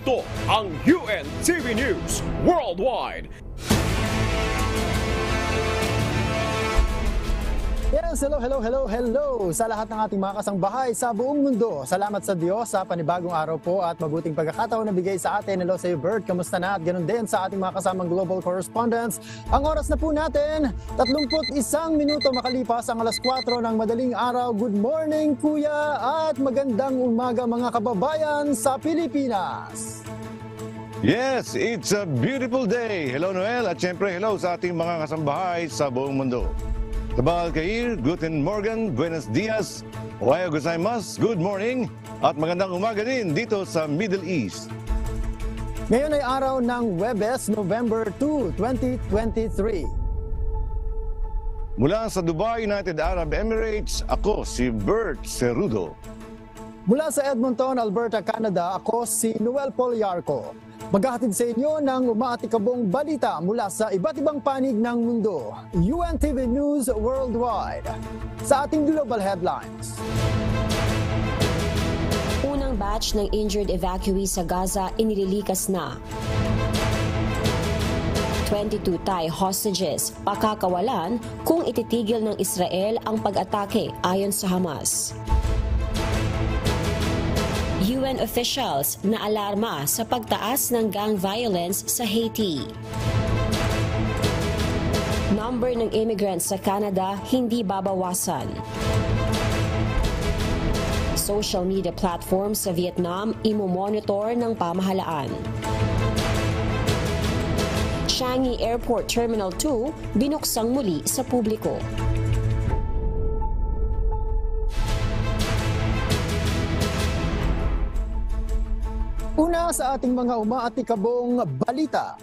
Ito ang UNTV News Worldwide. Yes, hello sa lahat ng ating mga kasangbahay sa buong mundo. Salamat sa Diyos sa panibagong araw po at mabuting pagkakataon na bigay sa atin. Hello sa iyo, Bert. Kamusta na? At ganun din sa ating mga kasamang global correspondents. Ang oras na po natin, 31 minuto makalipas ang alas 4 ng madaling araw. Good morning, Kuya, at magandang umaga mga kababayan sa Pilipinas. Yes, it's a beautiful day. Hello, Noel, at syempre hello sa ating mga kasambahay sa buong mundo. Tabal Kair, Guten Morgen, Buenos Dias, Ohayo gozaimasu, good morning, at magandang umaga din dito sa Middle East. Ngayon ay araw ng Huwebes, November 2, 2023. Mula sa Dubai, United Arab Emirates, ako si Bert Cerudo. Mula sa Edmonton, Alberta, Canada, ako si Noel Poliarco. Maghahatid sa inyo ng umaatikabong balita mula sa iba't ibang panig ng mundo. UNTV News Worldwide. Sa ating global headlines. Unang batch ng injured evacuees sa Gaza inililikas na. 22 Thai hostages pakakawalan kung ititigil ng Israel ang pag-atake ayon sa Hamas. UN officials na alarma sa pagtaas ng gang violence sa Haiti. Number ng immigrants sa Canada hindi babawasan. Social media platforms sa Vietnam imomonitor ng pamahalaan. Changi Airport Terminal 2 binuksang muli sa publiko. Una sa ating mga umaatikabong balita.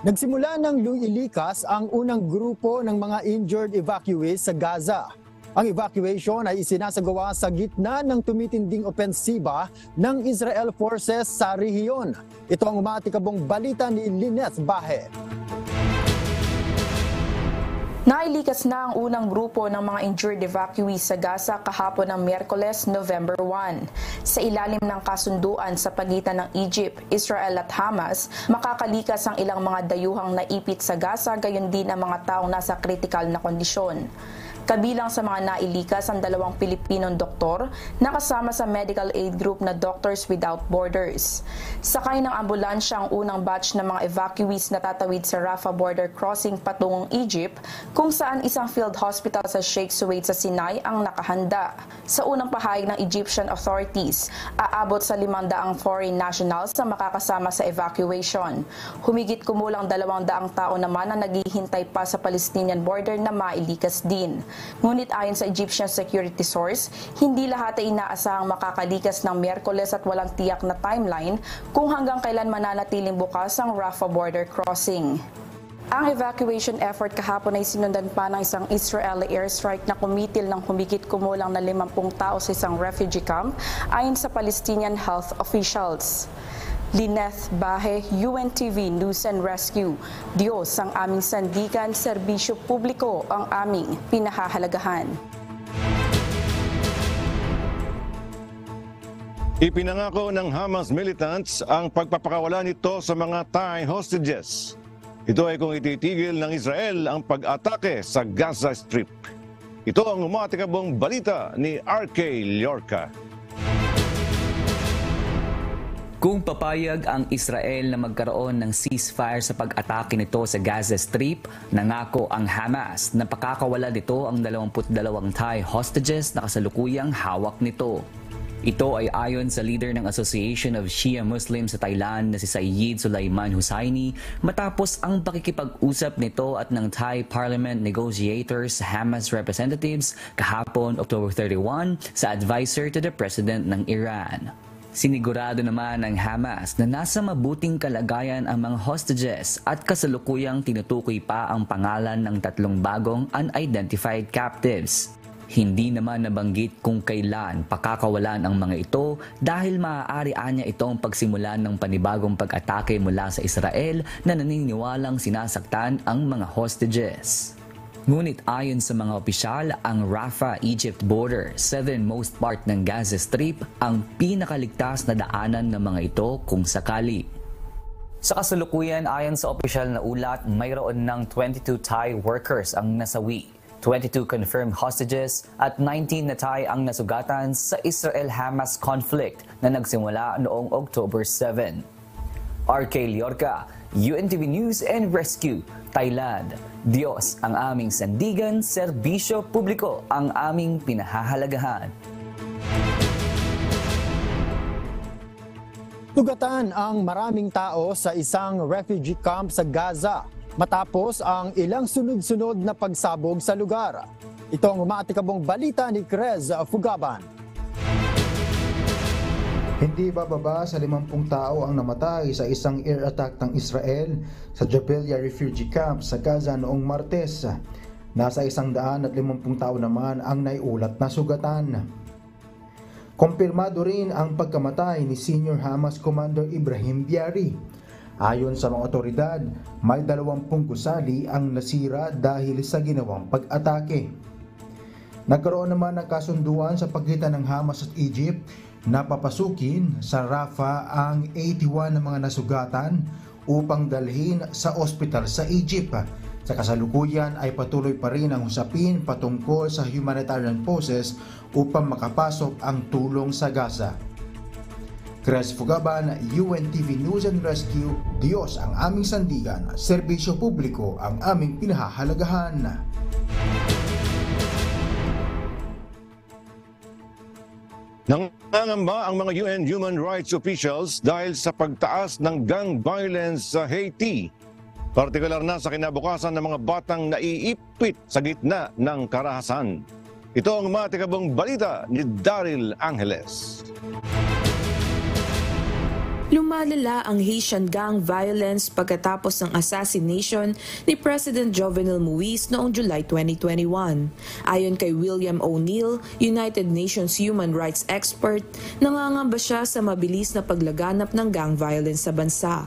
Nagsimula ng luilikas ang unang grupo ng mga injured evacuees sa Gaza. Ang evacuation ay isinasagawa sa gitna ng tumitinding opensiba ng Israel forces sa rehiyon. Ito ang umaatikabong balita ni Lyneth Bahe. Nailikas na ang unang grupo ng mga injured evacuees sa Gaza kahapon ng Miyerkules, November 1. Sa ilalim ng kasunduan sa pagitan ng Egypt, Israel at Hamas, makakalikas ang ilang mga dayuhang naipit sa Gaza, gayon din ang mga taong nasa kritikal na kondisyon. Kabilang sa mga nailikas ang 2 Pilipinong doktor na kasama sa medical aid group na Doctors Without Borders. Sakay ng ambulansya ang unang batch ng mga evacuees na tatawid sa Rafah border crossing patungong Egypt, kung saan isang field hospital sa Sheikh Suwaid sa Sinai ang nakahanda. Sa unang pahayag ng Egyptian authorities, aabot sa 500 foreign nationals na makakasama sa evacuation. Humigit kumulang 200 tao naman ang naghihintay pa sa Palestinian border na mailikas din. Ngunit ayon sa Egyptian security source, hindi lahat ay inaasahang makakalikas ng Miyerkules at walang tiyak na timeline kung hanggang kailan mananatiling bukas ang Rafah border crossing. Ang evacuation effort kahapon ay sinundan pa ng isang Israeli airstrike na kumitil ng humigit kumulang na 50 tao sa isang refugee camp ayon sa Palestinian health officials. Lyneth Bahe, UNTV News and Rescue. Diyos ang aming sandigan, serbisyo publiko ang aming pinahahalagahan. Ipinangako ng Hamas militants ang pagpapakawala nito sa mga Thai hostages. Ito ay kung ititigil ng Israel ang pag-atake sa Gaza Strip. Ito ang umaatikabong balita ni RK Llorca. Kung papayag ang Israel na magkaroon ng ceasefire sa pag-atake nito sa Gaza Strip, nangako ang Hamas na pakakawala nito ang 22 Thai hostages na kasalukuyang hawak nito. Ito ay ayon sa leader ng Association of Shia Muslims sa Thailand na si Sayyid Sulaiman Hussaini matapos ang pakikipag-usap nito at ng Thai Parliament negotiators sa Hamas representatives kahapon October 31 sa advisor to the President ng Iran. Sinigurado naman ng Hamas na nasa mabuting kalagayan ang mga hostages at kasalukuyang tinutukoy pa ang pangalan ng 3 bagong unidentified captives. Hindi naman nabanggit kung kailan pakakawalan ang mga ito dahil maaari anya itong pagsimulan ng panibagong pag-atake mula sa Israel na naniniwalang sinasaktan ang mga hostages. Ngunit ayon sa mga opisyal, ang Rafah-Egypt border, southernmost part ng Gaza Strip, ang pinakaligtas na daanan ng mga ito kung sakali. Sa kasalukuyan, ayon sa opisyal na ulat, mayroon ng 22 Thai workers ang nasawi, 22 confirmed hostages at 19 na Thai ang nasugatan sa Israel-Hamas conflict na nagsimula noong October 7. RK Liorca, UNTV News and Rescue, Thailand. Diyos ang aming sandigan, serbisyo publiko ang aming pinahahalagahan. Tugatan ang maraming tao sa isang refugee camp sa Gaza matapos ang ilang sunod-sunod na pagsabog sa lugar. Ito ang umaatikabong balita ni Crez Fugaban. Hindi bababa sa 50 tao ang namatay sa isang air attack ng Israel sa Jabalia Refugee Camp sa Gaza noong Martes. Nasa 150 tao naman ang naiulat na sugatan. Kumpirmado rin ang pagkamatay ni Senior Hamas Commander Ibrahim Biari. Ayon sa mga otoridad, may 20 gusali ang nasira dahil sa ginawang pag-atake. Nagkaroon naman ng kasunduan sa pagitan ng Hamas at Egypt na papasukin sa Rafah ang 81 na mga nasugatan upang dalhin sa ospital sa Egypt. Sa kasalukuyan ay patuloy pa rin ang usapin patungkol sa humanitarian process upang makapasok ang tulong sa Gaza. Crez Fugaban, UNTV News and Rescue, Diyos ang aming sandigan, serbisyo publiko ang aming pinahahalagahan. Nangangamba ang mga UN human rights officials dahil sa pagtaas ng gang violence sa Haiti. Partikular na sa kinabukasan ng mga batang naiipit sa gitna ng karahasan. Ito ang matikabong balita ni Daryl Angeles. Lumalala ang Haitian gang violence pagkatapos ng assassination ni President Jovenel Moïse noong July 2021. Ayon kay William O'Neill, United Nations human rights expert, nangangamba siya sa mabilis na paglaganap ng gang violence sa bansa.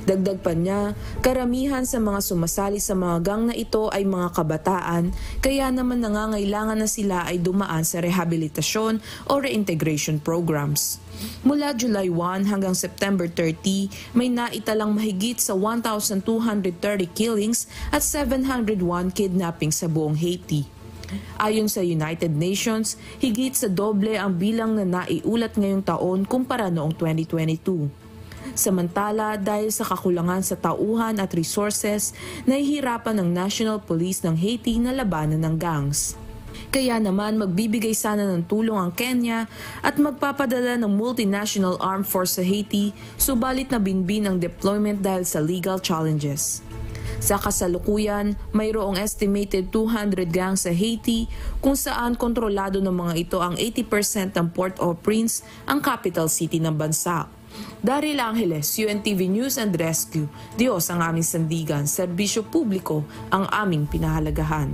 Dagdag pa niya, karamihan sa mga sumasali sa mga gang na ito ay mga kabataan, kaya naman nangangailangan na sila ay dumaan sa rehabilitasyon o reintegration programs. Mula July 1 hanggang September 30, may naitalang mahigit sa 1,230 killings at 701 kidnappings sa buong Haiti. Ayon sa United Nations, higit sa doble ang bilang na naiulat ngayong taon kumpara noong 2022. Samantala, dahil sa kakulangan sa tauhan at resources, nahihirapan ng National Police ng Haiti na labanan ng gangs. Kaya naman magbibigay sana ng tulong ang Kenya at magpapadala ng multinational armed force sa Haiti, subalit na binbin ang deployment dahil sa legal challenges. Sa kasalukuyan, mayroong estimated 200 gangs sa Haiti kung saan kontrolado ng mga ito ang 80% ng Port-au-Prince, ang capital city ng bansa. Daryl Angeles, UNTV News and Rescue. Diyos ang aming sandigan, serbisyo publiko ang aming pinahalagahan.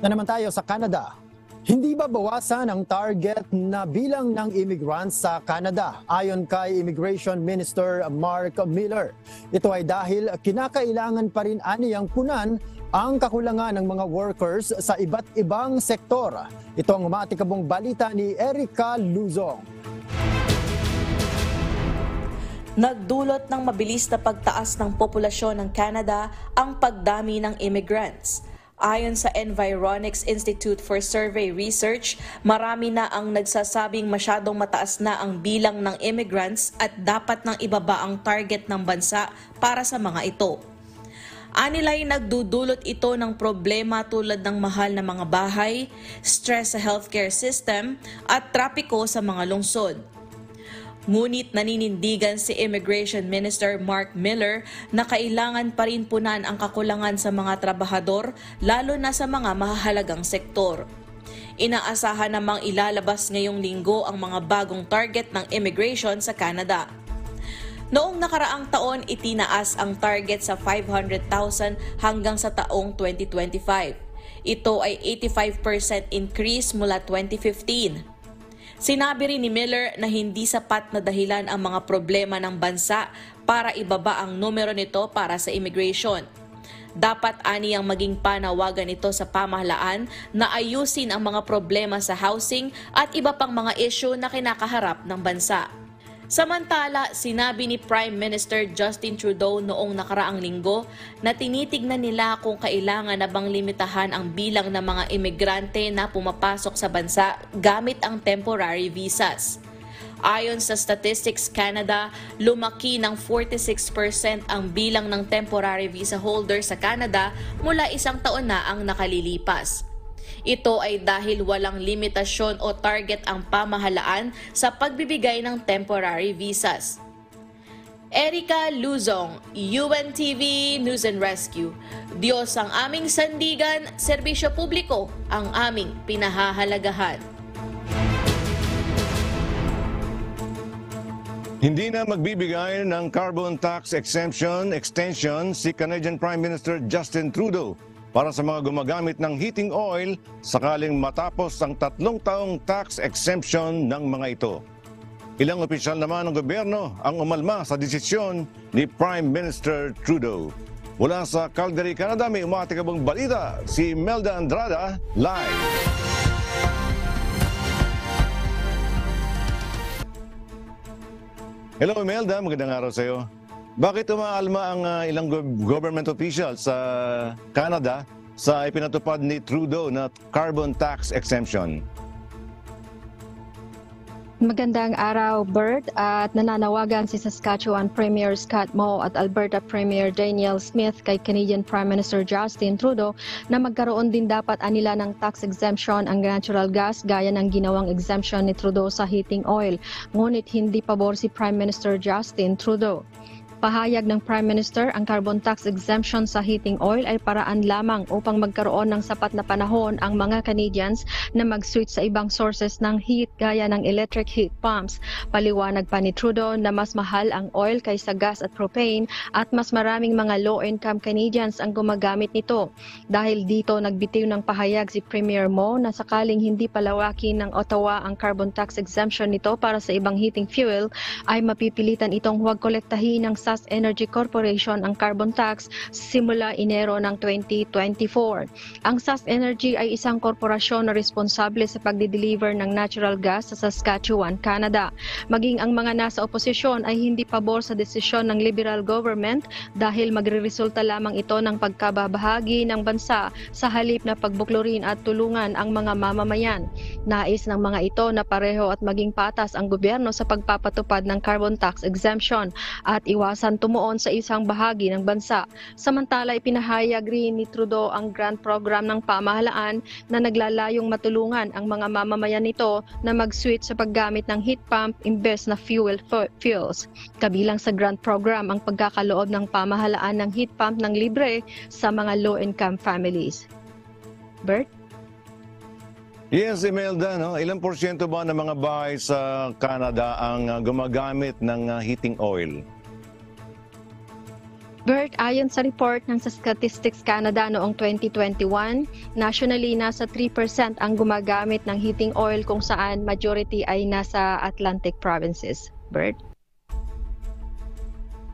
Na naman tayo sa Canada. Hindi ba bawasan ang target na bilang ng immigrants sa Canada ayon kay Immigration Minister Mark Miller? Ito ay dahil kinakailangan pa rin aniyang punan ang kakulangan ng mga workers sa iba't ibang sektor. Ito ang umatikabong balita ni Erica Luzong. Nagdulot ng mabilis na pagtaas ng populasyon ng Canada ang pagdami ng immigrants. Ayon sa Environics Institute for Survey Research, marami na ang nagsasabing masyadong mataas na ang bilang ng immigrants at dapat nang ibaba ang target ng bansa para sa mga ito. Anilay nagdudulot ito ng problema tulad ng mahal na mga bahay, stress sa healthcare system at trapiko sa mga lungsod. Ngunit naninindigan si Immigration Minister Mark Miller na kailangan pa rin punan ang kakulangan sa mga trabahador lalo na sa mga mahahalagang sektor. Inaasahan namang ilalabas ngayong linggo ang mga bagong target ng immigration sa Canada. Noong nakaraang taon, itinaas ang target sa 500,000 hanggang sa taong 2025. Ito ay 85% increase mula 2015. Sinabi rin ni Miller na hindi sapat na dahilan ang mga problema ng bansa para ibaba ang numero nito para sa immigration. Dapat aniyang maging panawagan ito sa pamahalaan na ayusin ang mga problema sa housing at iba pang mga issue na kinakaharap ng bansa. Samantala, sinabi ni Prime Minister Justin Trudeau noong nakaraang linggo na tinitignan nila kung kailangan na bang limitahan ang bilang ng mga imigrante na pumapasok sa bansa gamit ang temporary visas. Ayon sa Statistics Canada, lumaki ng 46% ang bilang ng temporary visa holder sa Canada mula isang taon na ang nakalilipas. Ito ay dahil walang limitasyon o target ang pamahalaan sa pagbibigay ng temporary visas. Erica Luzong, UNTV News and Rescue. Diyos ang aming sandigan, serbisyo publiko ang aming pinahahalagahan. Hindi na magbibigay ng carbon tax exemption extension si Canadian Prime Minister Justin Trudeau para sa mga gumagamit ng heating oil sakaling matapos ang 3 taong tax exemption ng mga ito. Ilang opisyal naman ng gobyerno ang umalma sa desisyon ni Prime Minister Trudeau. Mula sa Calgary, Canada, may umatikabong balita si Melda Andrada live. Hello Imelda, magandang araw sa iyo. Bakit umaalma ang ilang government officials sa Canada sa ipinatupad ni Trudeau na carbon tax exemption? Magandang araw, Bert, at nananawagan si Saskatchewan Premier Scott Moe at Alberta Premier Danielle Smith kay Canadian Prime Minister Justin Trudeau na magkaroon din dapat anila ng tax exemption ang natural gas gaya ng ginawang exemption ni Trudeau sa heating oil. Ngunit hindi pabor si Prime Minister Justin Trudeau. Pahayag ng Prime Minister, ang carbon tax exemption sa heating oil ay paraan lamang upang magkaroon ng sapat na panahon ang mga Canadians na mag-switch sa ibang sources ng heat gaya ng electric heat pumps. Paliwanag pa ni Trudeau na mas mahal ang oil kaysa gas at propane at mas maraming mga low-income Canadians ang gumagamit nito. Dahil dito nagbitiw ng pahayag si Premier Moe na sakaling hindi palawakin ng Ottawa ang carbon tax exemption nito para sa ibang heating fuel ay mapipilitan itong huwag kolektahin ng SAS Energy Corporation ang carbon tax simula Enero ng 2024. Ang SAS Energy ay isang korporasyon na responsable sa pagdi-deliver ng natural gas sa Saskatchewan, Canada. Maging ang mga nasa oposisyon ay hindi pabor sa desisyon ng Liberal government dahil magreresulta lamang ito ng pagkababahagi ng bansa sa halip na pagbuklurin at tulungan ang mga mamamayan. Nais ng mga ito na pareho at maging patas ang gobyerno sa pagpapatupad ng carbon tax exemption at iwasan tumuon sa isang bahagi ng bansa. Samantala, ipinahayag rin ni Trudeau ang grant program ng pamahalaan na naglalayong matulungan ang mga mamamayan nito na mag-switch sa paggamit ng heat pump imbes na fuels. Kabilang sa grant program ang pagkakaloob ng pamahalaan ng heat pump ng libre sa mga low-income families. Bert? Yes, Imelda, no? Ilang porsyento ba ng mga bahay sa Canada ang gumagamit ng heating oil? Bert, ayon sa report ng Statistics Canada noong 2021, nationally nasa 3% ang gumagamit ng heating oil kung saan majority ay nasa Atlantic provinces. Bert?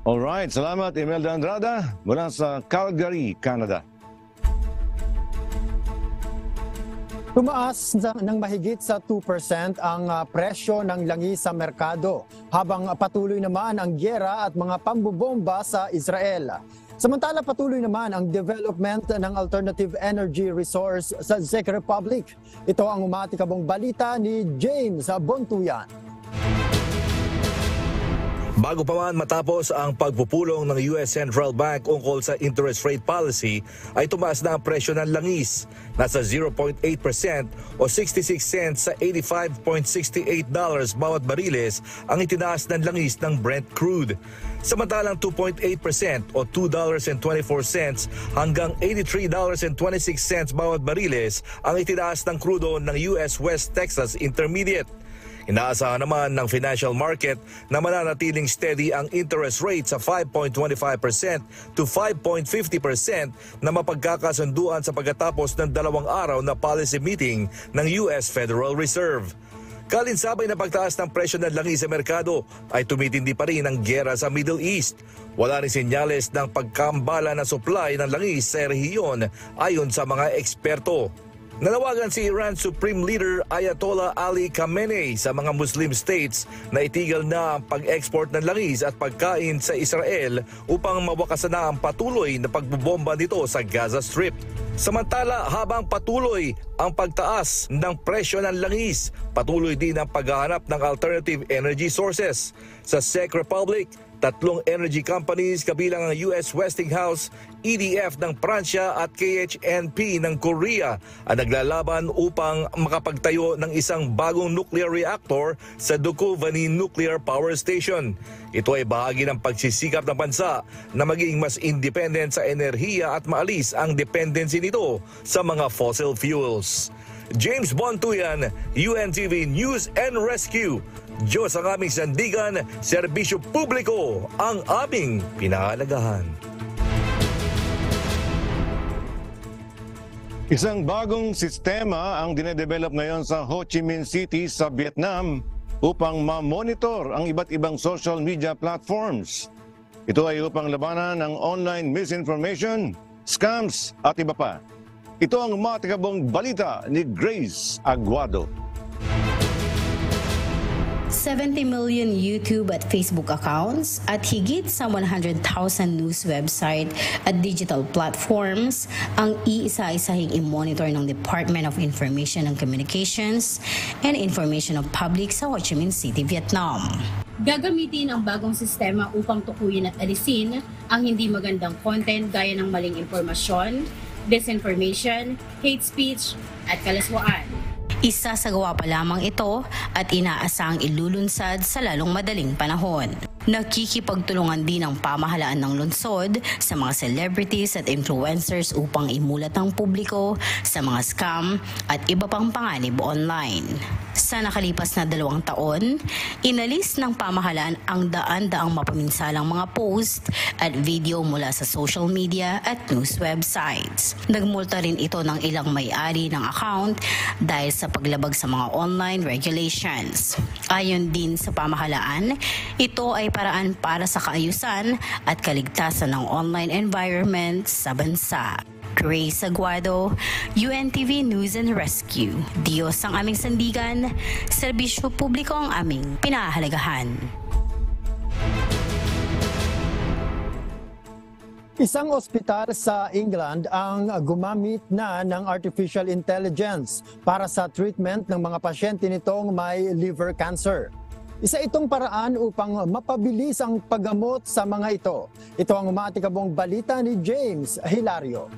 Alright, salamat Imelda Andrada mula sa Calgary, Canada. Tumaas ng mahigit sa 2% ang presyo ng langis sa merkado habang patuloy naman ang gyera at mga pambobomba sa Israel. Samantala patuloy naman ang development ng alternative energy resource sa Czech Republic. Ito ang umatikabong balita ni James Bontuyan. Bago pa man matapos ang pagpupulong ng US Central Bank ukol sa interest rate policy, ay tumaas na ang presyo ng langis. Nasa 0.8% o 66 cents sa $85.68 bawat bariles ang itinaas ng langis ng Brent crude. Samantalang 2.8% o $2.24 hanggang $83.26 bawat bariles ang itinaas ng crudo ng US West Texas Intermediate. Inaasahan naman ng financial market na mananatiling steady ang interest rate sa 5.25% to 5.50% na mapagkakasunduan sa pagkatapos ng 2 araw na policy meeting ng US Federal Reserve. Kalinsabay na pagtaas ng presyo ng langis sa merkado ay tumitindi pa rin ang giyera sa Middle East. Wala rin senyales ng pagkambala na supply ng langis sa rehiyon ayon sa mga eksperto. Nanawagan si Iran Supreme Leader Ayatollah Ali Khamenei sa mga Muslim states na itigil na ang pag-export ng langis at pagkain sa Israel upang mawakasan na ang patuloy na pagbobomba nito sa Gaza Strip. Samantala, habang patuloy ang pagtaas ng presyo ng langis, patuloy din ang paghahanap ng alternative energy sources. Sa Czech Republic, 3 energy companies kabilang ang US Westinghouse, EDF ng Pransya at KHNP ng Korea ang naglalaban upang makapagtayo ng isang bagong nuclear reactor sa Dukovany Nuclear Power Station. Ito ay bahagi ng pagsisikap ng bansa na maging mas independent sa enerhiya at maalis ang dependency nito sa mga fossil fuels. James Bontuyan, UNTV News and Rescue. Diyos ang aming sandigan, serbisyo publiko ang aming pinahalagahan. Isang bagong sistema ang dinedevelop ngayon sa Ho Chi Minh City sa Vietnam upang ma-monitor ang iba't ibang social media platforms. Ito ay upang labanan ang online misinformation, scams at iba pa. Ito ang matikabong balita ni Grace Aguado. 70 million YouTube at Facebook accounts at higit sa 100,000 news website at digital platforms ang iisa-isahing i-monitor ng Department of Information and Communications and Information of Public sa Ho Chi Minh City, Vietnam. Gagamitin ang bagong sistema upang tukuyin at alisin ang hindi magandang content gaya ng maling impormasyon, disinformation, hate speech at kalaswaan. Isasagawa pa lamang ito at inaasahang ilulunsad sa lalong madaling panahon. Nakikipagtulungan din ang pamahalaan ng lungsod sa mga celebrities at influencers upang imulat ang publiko sa mga scam at iba pang panganib online. Sa nakalipas na 2 taon, inalis ng pamahalaan ang daan-daang mapaminsalang mga post at video mula sa social media at news websites. Nagmulta rin ito ng ilang may-ari ng account dahil sa paglabag sa mga online regulations. Ayon din sa pamahalaan, ito ay paraan para sa kaayusan at kaligtasan ng online environment sa bansa. Grace Aguado, UNTV News and Rescue. Diyos ang aming sandigan, serbisyo publiko ang aming pinahahalagahan. Isang ospital sa England ang gumamit na ng artificial intelligence para sa treatment ng mga pasyente nitong may liver cancer. Isa itong paraan upang mapabilis ang paggamot sa mga ito. Ito ang umatikabong balita ni James Hilario.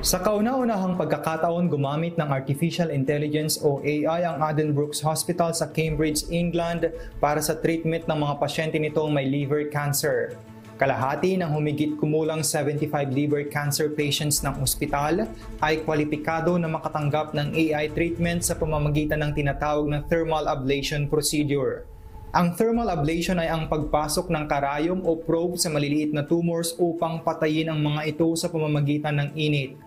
Sa kauna-unahang pagkakataon, gumamit ng Artificial Intelligence o AI ang Addenbrooke's Hospital sa Cambridge, England para sa treatment ng mga pasyente nitong may liver cancer. Kalahati ng humigit kumulang 75 liver cancer patients ng ospital ay kwalipikado na makatanggap ng AI treatment sa pamamagitan ng tinatawag na thermal ablation procedure. Ang thermal ablation ay ang pagpasok ng karayom o probe sa maliliit na tumors upang patayin ang mga ito sa pamamagitan ng init.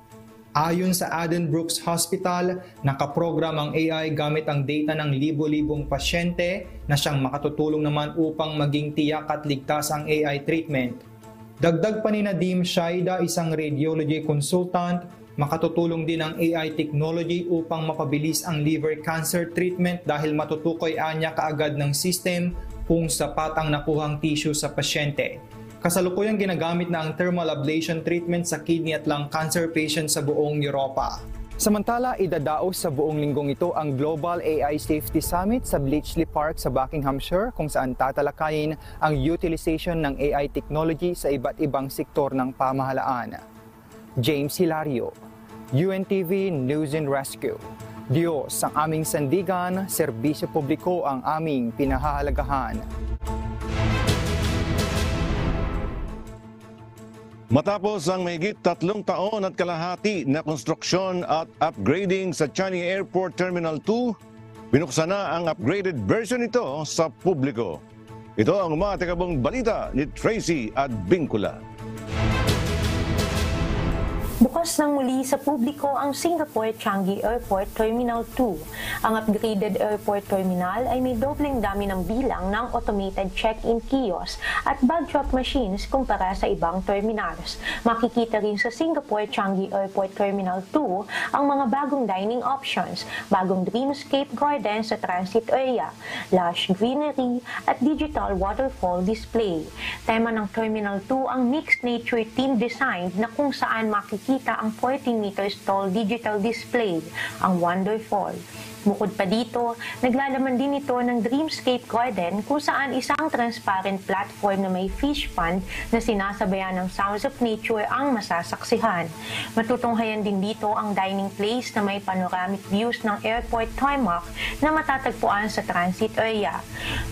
Ayon sa Addenbrooke's Hospital, nakaprogram ang AI gamit ang data ng libo-libong pasyente na siyang makatutulong naman upang maging tiyak at ligtas ang AI treatment. Dagdag pa ni Nadim Shaida, isang radiology consultant, makatutulong din ang AI technology upang mapabilis ang liver cancer treatment dahil matutukoy anya kaagad ng system kung sapat ang nakuhang tissue sa pasyente. Kasalukuyang ginagamit na ang thermal ablation treatment sa kidney at lung cancer patients sa buong Europa. Samantala, idadaos sa buong linggong ito ang Global AI Safety Summit sa Bletchley Park sa Buckinghamshire kung saan tatalakayin ang utilization ng AI technology sa iba't ibang sektor ng pamahalaan. James Hilario, UNTV News and Rescue. Diyos ang aming sandigan, serbisyo publiko ang aming pinahahalagahan. Matapos ang mahigit 3 taon at kalahati na konstruksyon at upgrading sa Changi Airport Terminal 2, binuksan na ang upgraded version nito sa publiko. Ito ang umatikabong balita ni Tracy Advincula. Bukas Bukas ng muli sa publiko ang Singapore Changi Airport Terminal 2. Ang upgraded airport terminal ay may dobleng dami ng bilang ng automated check-in kiosk at bag drop machines kumpara sa ibang terminals. Makikita rin sa Singapore Changi Airport Terminal 2 ang mga bagong dining options, bagong dreamscape garden sa transit area, lush greenery at digital waterfall display. Tema ng Terminal 2 ang mixed nature theme design na kung saan makikita ang 14 meters tall digital display, ang Wonderfall. Bukod pa dito, naglalaman din ito ng Dreamscape Garden kung saan isang transparent platform na may fish pond na sinasabayan ng sounds of nature ang masasaksihan. Matutunghayan din dito ang dining place na may panoramic views ng airport tarmac na matatagpuan sa transit area.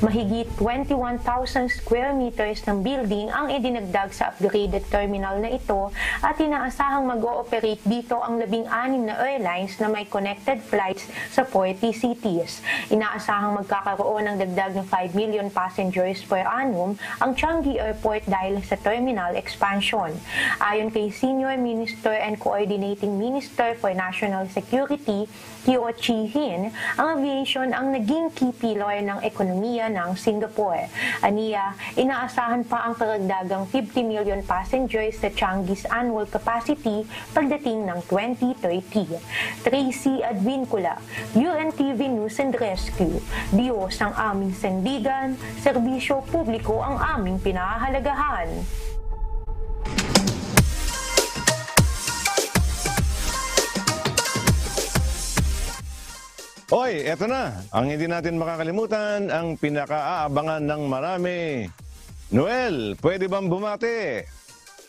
Mahigit 21,000 square meters ng building ang idinagdag sa upgraded terminal na ito at inaasahang mag-ooperate dito ang 16 na airlines na may connected flights sa 40 cities. Inaasahang magkakaroon ng dagdag ng 5 million passengers per annum ang Changi Airport dahil sa terminal expansion. Ayon kay Senior Minister and Coordinating Minister for National Security, Teo Chee Hin, ang aviation ang naging key pillar ng ekonomiya ng Singapore. Aniya, inaasahan pa ang karagdagang 50 million passengers sa Changi's annual capacity pagdating ng 2030. Tracy Advincula, UNTV News and Rescue. Diyos ang aming sandigan, serbisyo publiko ang aming pinahahalagahan. Hoy, eto na. Ang hindi natin makakalimutan, ang pinakaaabangan ng marami. Noel, pwede bang bumati?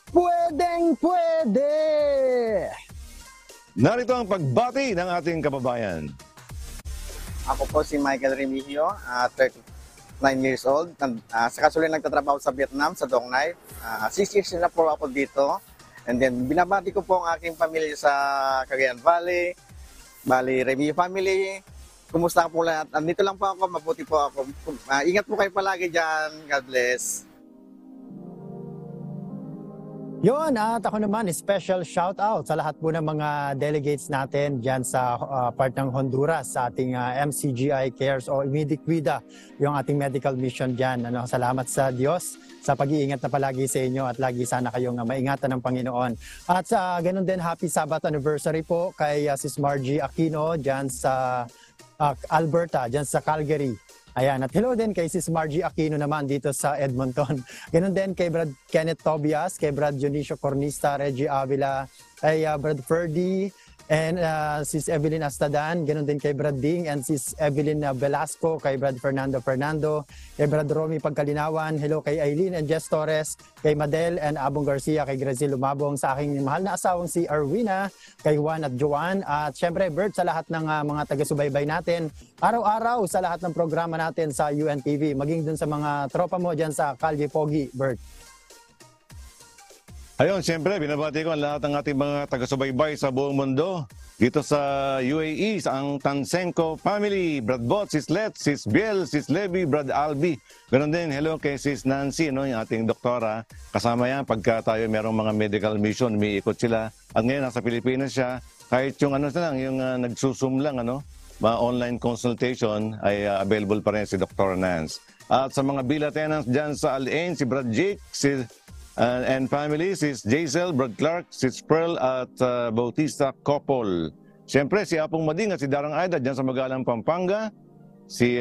Pwedeng pwede! Narito ang pagbati ng ating kababayan. Ako po si Michael Remigio, 39 years old. Sa kasulit nagtatrabaho sa Vietnam, sa Dong Nai. 6 years na po ako dito. And then binabati ko po ang aking pamilya sa Cagayan Valley, Bali Remigio family. Kumusta po lahat? Andito lang po ako, mabuti po ako. Ingat po kayo palagi dyan. God bless. Yon, at ako naman, special shout out sa lahat po ng mga delegates natin dyan sa part ng Honduras sa ating MCGI Cares o Mediquida, yung ating medical mission dyan. Salamat sa Diyos sa pag-iingat na palagi sa inyo at lagi sana kayong maingatan ng Panginoon. At ganun din, happy Sabbath anniversary po kay Sis Margie Aquino dyan sa Alberta, dyan sa Calgary. Ayan, at hello din kay Sis Margie Aquino naman dito sa Edmonton. Ganun din kay Brad Kenneth Tobias, kay Brad Dionisio Cornista, Reggie Avila, kay Brad Ferdy, and Sis Evelyn Astadan. Ganun din kay Brad Ding and Sis Evelyn Velasco, kay Brad Fernando, kay Brad Romy Pagkalinawan. Hello kay Aileen and Jess Torres, kay Madel and Abong Garcia, kay Gracie Lumabong, sa aking mahal na asawang si Arwina, kay Juan at Joan. At syempre, Bert, sa lahat ng mga taga-subaybay natin, araw-araw sa lahat ng programa natin sa UNTV, maging dun sa mga tropa mo dyan sa Calle Pogi, Bert. Ayun, siyempre, binabati ko ang lahat ng ating mga taga-subaybay sa buong mundo. Dito sa UAE, sa ang Tansenko family, Brad Bot, Sis Let, Sis Biel, Sis Levi, Brad Albi. Ganon din, hello kay Sis Nancy, yung ating doktora. Kasama yan, pagka tayo merong mga medical mission, umiikot sila. At ngayon, nasa Pilipinas siya. Kahit yung yung nagsusum lang, mga online consultation, ay available pa rin si Dr. Nance. At sa mga bila tenants dyan sa Al-Ain, si Brad Jake, and family, Sis Jaisel, Brad Clark, Sis Pearl at Bautista Couple. Siyempre, si Apong Mading at si Darang Aida dyan sa Magalang, Pampanga. Si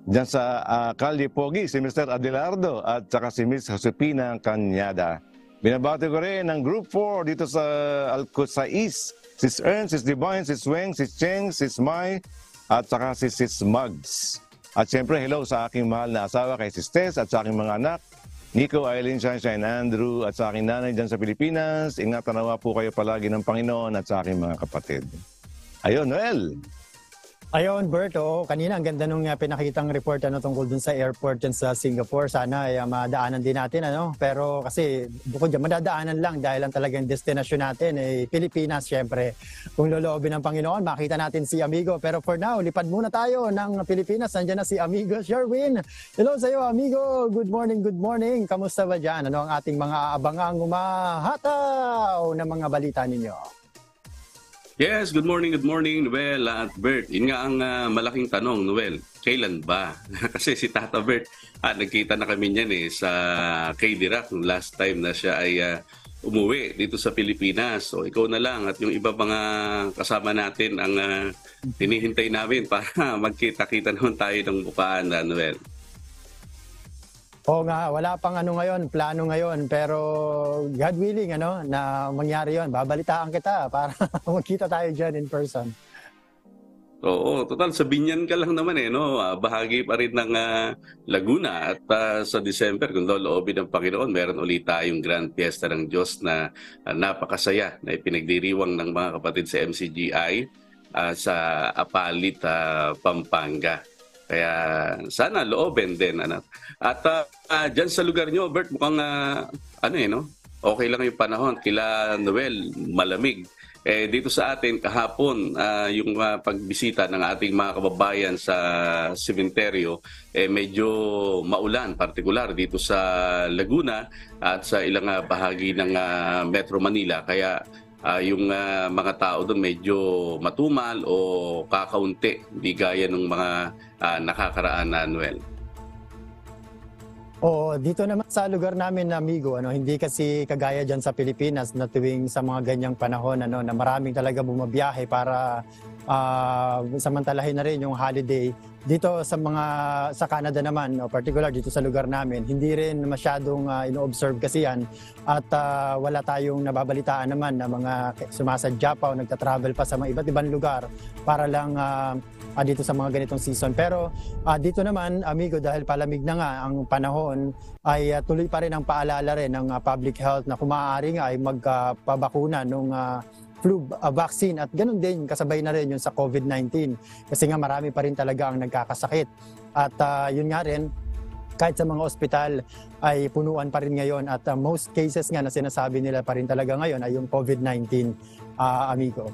dyan sa Calle Pogi, si Mr. Adelardo at saka si Miss Josepina Cañada. Binabati ko rin ng Group 4 dito sa Alcosais. Sis Ern, Sis Divine, Sis Weng, Sis Cheng, Sis Mai at saka si Sis Mugs. At siyempre, hello sa aking mahal na asawa kay Sis Tess at sa aking mga anak, Nico, Eileen, Sunshine, Andrew, at sa aking nanay dyan sa Pilipinas. Ingatan nawa po kayo palagi ng Panginoon at sa aking mga kapatid. Ayun, Noel. Ayun, Bert, kanina ang ganda nung pinakitang report tungkol dun sa airport dyan sa Singapore. Sana madaanan din natin, Pero kasi bukod dyan, madadaanan lang dahil ang talagang destinasyon natin Pilipinas, syempre. Kung loloobin ng Panginoon, makita natin si Amigo. Pero for now, lipad muna tayo ng Pilipinas. Nandiyan na si Amigo Sherwin. Hello sa iyo, Amigo. Good morning, good morning. Kamusta ba dyan? Ano ang ating mga abangang umahataw na mga balita ninyo? Yes, good morning, Noel at Bert. Yun nga ang malaking tanong, Noel. Kailan ba? Kasi si Tata Bert, nagkita na kami niyan sa K-Dirac last time na siya ay umuwi dito sa Pilipinas. So ikaw na lang at yung iba mga kasama natin ang hinihintay namin para magkita-kita naman tayo ng bukaan, Noel. Oo nga, wala pang plano ngayon, pero God willing, na mangyari yon. Babalitaan kita para magkita tayo dyan in person. Oo, total, sa Binyan ka lang naman bahagi pa rin ng Laguna at sa December, kung loloobin ng Panginoon, meron ulit tayong Grand Fiesta ng Diyos na napakasaya na ipinagdiriwang ng mga kapatid sa MCGI sa Apalit, Pampanga. Kaya sana loobin din. At dyan sa lugar nyo, Bert, mukhang okay lang yung panahon. Kila Noel, malamig. Dito sa atin, kahapon, yung pagbisita ng ating mga kababayan sa sementeryo, medyo maulan, partikular dito sa Laguna at sa ilang bahagi ng Metro Manila. Kaya yung mga tao doon medyo matumal o kakaunti, hindi gaya ng mga nakakaraan na Noel. Oo, dito naman sa lugar namin, Amigo, hindi kasi kagaya dyan sa Pilipinas na tuwing sa mga ganyang panahon na maraming talaga bumabiyahe para samantalahin na rin yung holiday. Dito sa Canada naman, particular dito sa lugar namin, hindi rin masyadong ino-observe kasi yan at wala tayong nababalitaan naman na mga sumasadya pa o nagtatravel pa sa mga iba't ibang lugar para lang dito sa mga ganitong season. Pero dito naman, Amigo, dahil palamig na nga ang panahon, ay tuloy pa rin ang paalala rin ng public health na kung maaari nga ay magpabakuna ng flu vaccine at ganun din kasabay na rin yun sa COVID-19 kasi nga marami pa rin talaga ang nagkakasakit at yun nga rin kahit sa mga ospital ay punuan pa rin ngayon at most cases nga na sinasabi nila pa rin talaga ngayon ay yung COVID-19, Amigo.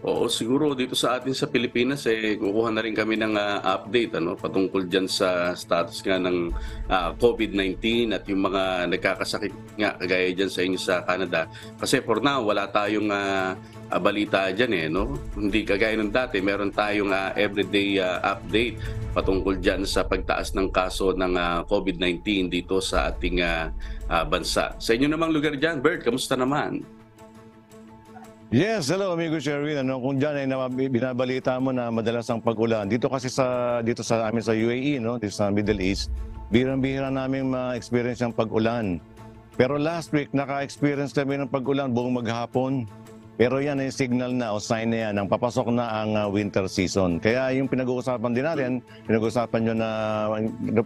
Oo, siguro dito sa atin sa Pilipinas kukuha na rin kami ng update patungkol diyan sa status nga ng COVID-19 at yung mga nagkakasakit nga kagaya diyan sa inyo sa Canada. Kasi for now wala tayong balita diyan Hindi kagaya ng dati, meron tayong everyday update patungkol diyan sa pagtaas ng kaso ng COVID-19 dito sa ating bansa. Sa inyo namang lugar diyan, Bert, kamusta naman? Yes, hello amigo Sherwin. Kung diyan ay binabalita mo na madalas ang pag-ulan. Dito kasi dito sa amin sa UAE, dito sa Middle East, bihirang-bihira namin ma-experience ang pag-ulan. Pero last week naka-experience kami ng pag-ulan buong maghapon. Pero yan ay signal na o sign na yan ng papasok na ang winter season. Kaya yung pinag-uusapan din natin, pinag-uusapan nyo na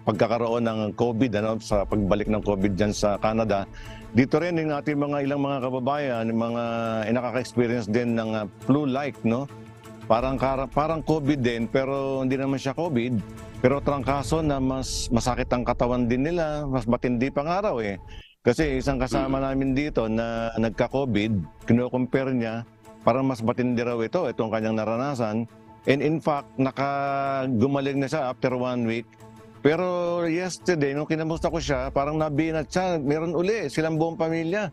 pagkakaroon ng COVID, sa pagbalik ng COVID dyan sa Canada. Dito rin yung ating ilang mga kababayan, mga nakaka-experience din ng flu-like, Parang COVID din, pero hindi naman siya COVID. Pero trangkaso na mas masakit ang katawan din nila, mas matindi pang araw Kasi isang kasama namin dito na nagka-COVID, kino-compare niya, parang mas matindi raw itong kanyang naranasan. And in fact, gumaling na siya after 1 week. Pero yesterday, nung kinamusta ko siya, parang nabinat siya, meron uli silang buong pamilya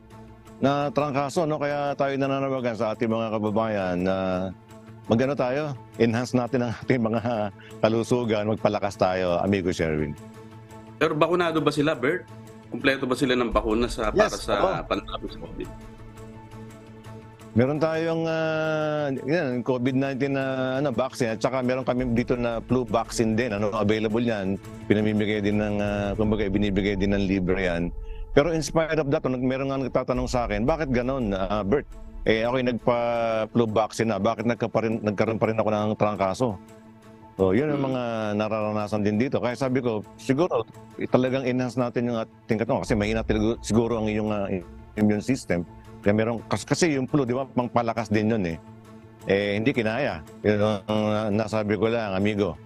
na trangkaso. Kaya tayo nananawagan sa ating mga kababayan na tayo, enhance natin ang ating mga kalusugan, magpalakas tayo, amigo Sherwin. Pero bakunado ba sila, Bert? Kumpleto ba sila ng bakuna para sa panlaban sa COVID? Meron tayong COVID-19 na vaccine at saka meron kami dito na flu vaccine din. Available yan. Pinamimigay din binibigay din ng libre yan. Pero in spite of that, meron nga nagtatanong sa akin, bakit ganon, Bert? Ako'y nagpa-flu vaccine na. Bakit nagkaroon pa rin ako ng trangkaso? So, yun ang mga nararanasan din dito. Kaya sabi ko, siguro, talagang enhance natin yung ating katawan. Kasi mahina siguro ang iyong immune system. Kaya kasi yung flu, di ba, pangpalakas din yun hindi kinaya. Yun ang nasabi ko lang, amigo.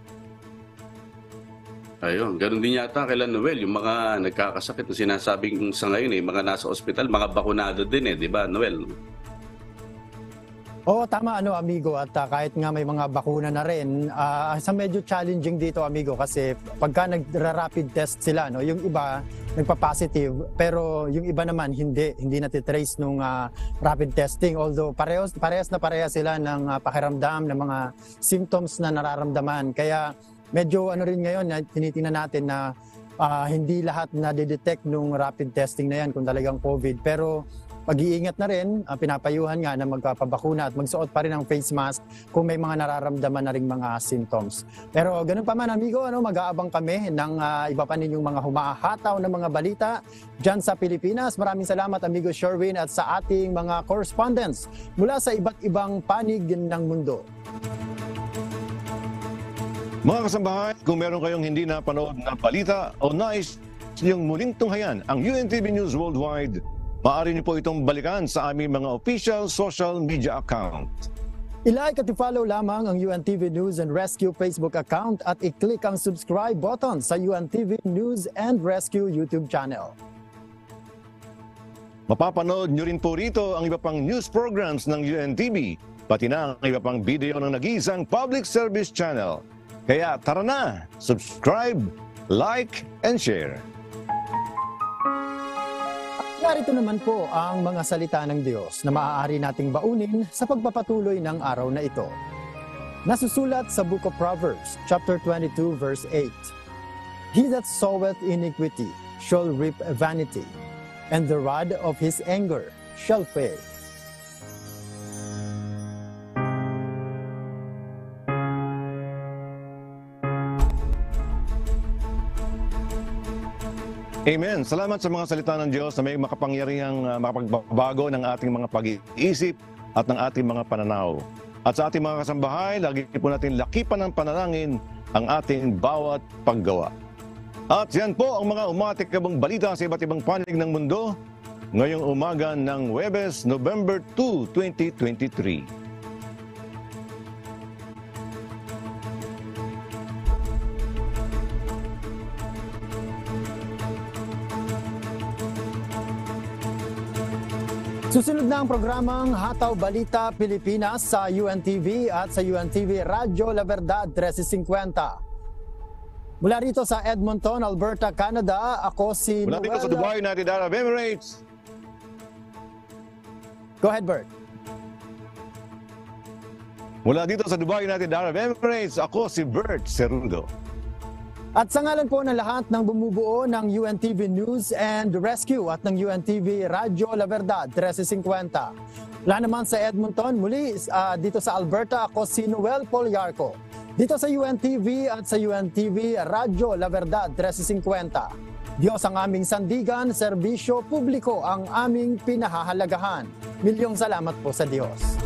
Ayun, ganun din yata kay Noel, yung mga nagkakasakit na sinasabing sa ngayon mga nasa ospital, mga bakunado din di ba, Noel? Oo, tama amigo, at kahit nga may mga bakuna na rin, sa medyo challenging dito amigo kasi pagka nagra-rapid test sila, yung iba nagpa-positive pero yung iba naman hindi natitrace nung rapid testing, although parehas sila ng pakiramdam ng mga symptoms na nararamdaman. Kaya medyo rin ngayon na tinitingnan natin na hindi lahat na detect nung rapid testing na yan kung talagang COVID, pero pag-iingat na rin, pinapayuhan nga na magpapabakuna at magsuot pa rin ng face mask kung may mga nararamdaman na ring mga symptoms. Pero ganun pa man amigo, mag-aabang kami ng iba pa ninyong mga humahataw na mga balita dyan sa Pilipinas. Maraming salamat amigo Sherwin at sa ating mga correspondents mula sa iba't ibang panig ng mundo. Mga kasambahay, kung meron kayong hindi napanood na balita o nais yung muling tunghayan ang UNTV News Worldwide, maaari niyo po itong balikan sa aming mga official social media account. I-like at i-follow lamang ang UNTV News and Rescue Facebook account at i-click ang subscribe button sa UNTV News and Rescue YouTube channel. Mapapanood niyo rin po rito ang iba pang news programs ng UNTV, pati na ang iba pang video ng nag-iisang public service channel. Kaya tara na, subscribe, like, and share. Narito naman po ang mga salita ng Diyos na maaari nating baunin sa pagpapatuloy ng araw na ito. Nasusulat sa Book of Proverbs, chapter 22, verse 8. He that soweth iniquity shall reap vanity, and the rod of his anger shall fail. Amen. Salamat sa mga salita ng Diyos na may makapangyarihang makapagbabago ng ating mga pag-iisip at ng ating mga pananaw. At sa ating mga kasambahay, lagi po natin lakipan ng panalangin ang ating bawat paggawa. At yan po ang mga umatikabang balita sa iba't ibang panig ng mundo ngayong umaga ng Huwebes, November 2, 2023. Susunod na ang programang Hataw Balita Pilipinas sa UNTV at sa UNTV Radyo La Verdad 1350. Mula rito sa Edmonton, Alberta, Canada, ako si Mula dito sa Dubai, United Arab Emirates. Go ahead, Bert. Mula dito sa Dubai, United Arab Emirates, ako si Bert Cerudo. At sa ngalan po ng lahat ng bumubuo ng UNTV News and Rescue at ng UNTV Radyo La Verdad 1350. Wala naman sa Edmonton, muli dito sa Alberta, ako si Noel Poliarco. Dito sa UNTV at sa UNTV Radyo La Verdad 1350. Diyos ang aming sandigan, serbisyo publiko ang aming pinahahalagahan. Milyong salamat po sa Diyos.